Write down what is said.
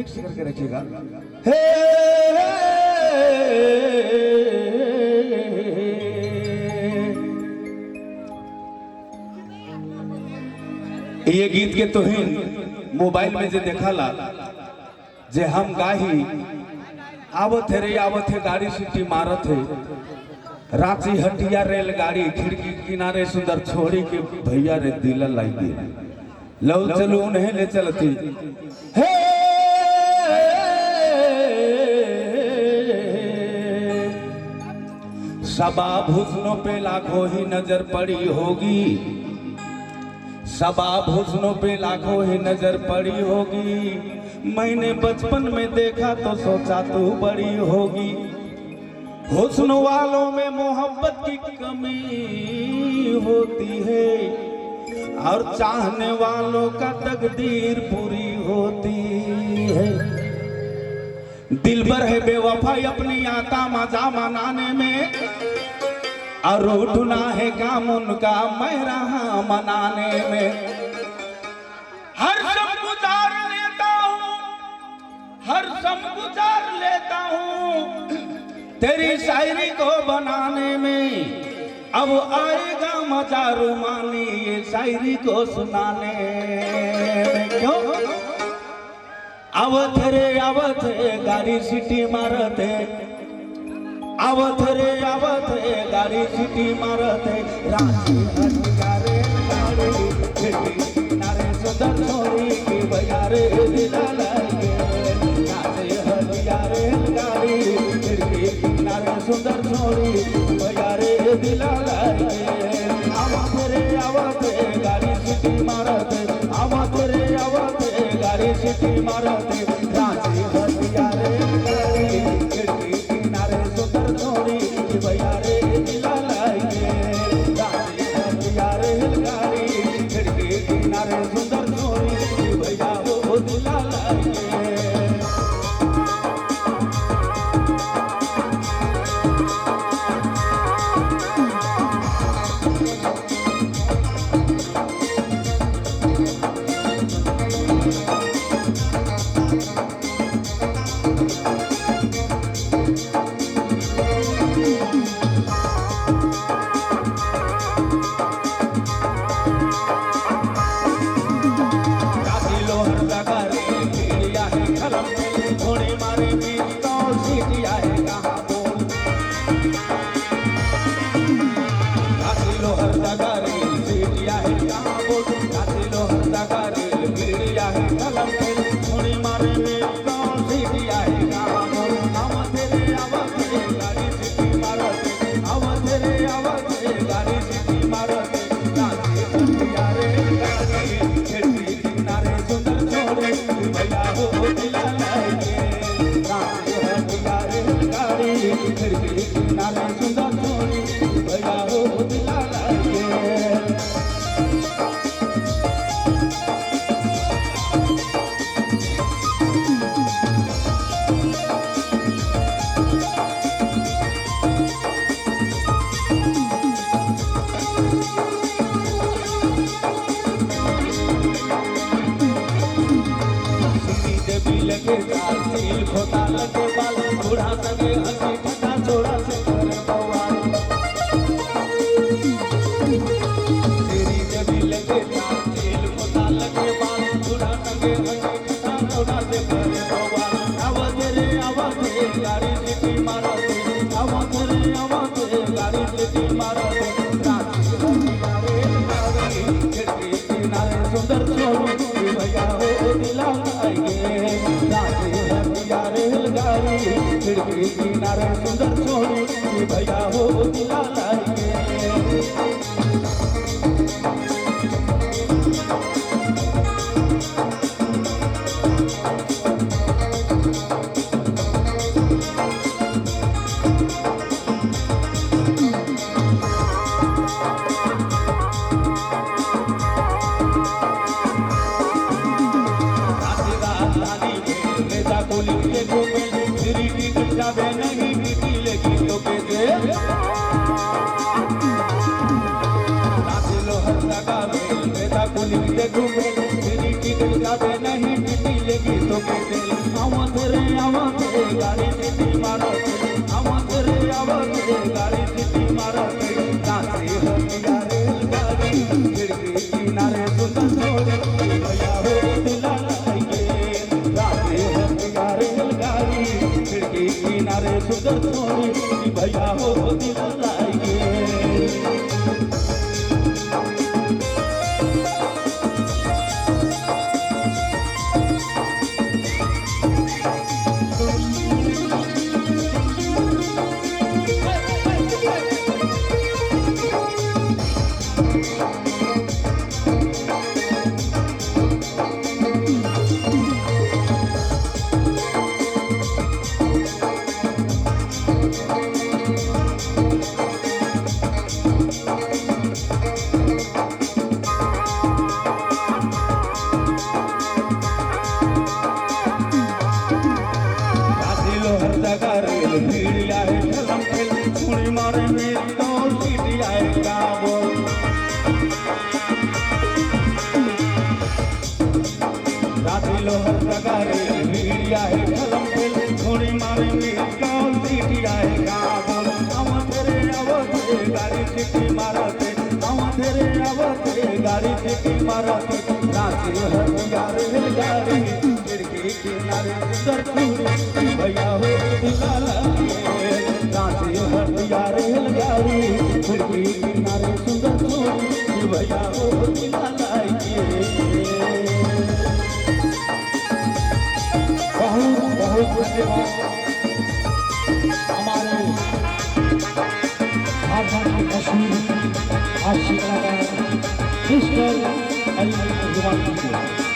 Fix करके रखिएगा। हे ये गीत के तोहिन मोबाइल में जे देखा ला जे हम गाही आवत है गाड़ी सीटी मारत है रांची हटिया रेलगाड़ी खिड़की किनारे सुंदर छोड़ी के भैया रे दिल लागी लो चलो उन्हें ले चलती हे शबाब हुस्नों पे लाखों ही नजर पड़ी होगी, शबाब हुस्नों पे लाखों ही नजर पड़ी होगी। मैंने बचपन में देखा तो सोचा तू बड़ी होगी। हुस्न वालों में मोहब्बत की कमी होती है और चाहने वालों का तकदीर पूरी होती है। दिल भर है बेवफाई अपनी आता मजा मनाने में और उठना है काम उनका मैं रहा मनाने में। हर सम गुजार लेता हूँ, हर सम गुजार लेता हूँ तेरी शायरी को बनाने में। अब आएगा मजा रुमानी ये शायरी को सुनाने में। क्यों आवत रे गाड़ी सीटी मारते, आवत रे गाड़ी सीटी मारते। रांची हटिया रे गाड़ी खिड़की किनारे सुंदर छोरी की भैया रे दिला लागे। रांची हटिया रे गाड़ी खिड़की किनारे सुंदर छोरी भैया रे दिला लागे। आवत रे गाड़ी सीटी मारते, आवत रे गाड़ी सीटी मारते। रांची हटिया रे गाड़ी खिड़की किनारे सुंदर छोरी की भैया रे दिला लागे। रांची हटिया रे गाड़ी खिड़की किनारे सुंदर छोरी की भैया वो दिला लागे। खोता लगे बाल बूढ़ा सगे हंसी ठंडा छोड़ा से करे बवाल। तेरी जबी लगे दिल खोता लगे बाल बूढ़ा सगे हंसी ठंडा छोड़ा से करे बवाल। आवत रे गाड़ी सीटी मारते, आवत रे गाड़ी सीटी मारते। रांची हटिया रे गाड़ी खिड़की किनारे सुंदर छोरी भैया हो दिला लागे। रांची हटिया रेलगाड़ी खिड़की किनारे सुंदर छोरी भैया हो दिला लागे। नहीं टिकी लेगी तो कैसे लोहर लगा बेटा कुली घूमे नहीं टिकी लेगी तो कैसे। गाड़ी सिटी मारते আমাদের আওয়াজে গাড়ি সিটি মারতে নাচে হটিয়া রেলগাড়ি खिड़की किनारे सुन छोड़े भैया हो दिला लाइए नाचे हटिया रेलगाड़ी खिड़की किनारे सुन छोड़े भैया हो दिला लाइए भीड़ आए ठलम ठेल छुड़ी मारे मेरी तो सीटी आएगा बोल राती लोहर लगारे भीड़ आए ठलम ठेल छुड़ी मारे मेरी तो सीटी आएगा बोल আমাদের আওয়াজে গাড়ি সিটি মারতে আমাদের আওয়াজে গাড়ি সিটি মারতে নাচে হটিয়া রেলগাড়ি खिड़की किनारे सुंदर चूड़ी भैया हो दिला लाइए नाचे हटिया रेलगाड़ी खिड़की किनारे सुंदर चूड़ी भैया हो दिला लाइए बहुत बहुत धन्यवाद हमारे झारखंड के कश्मीर आशिक मिस्टर अली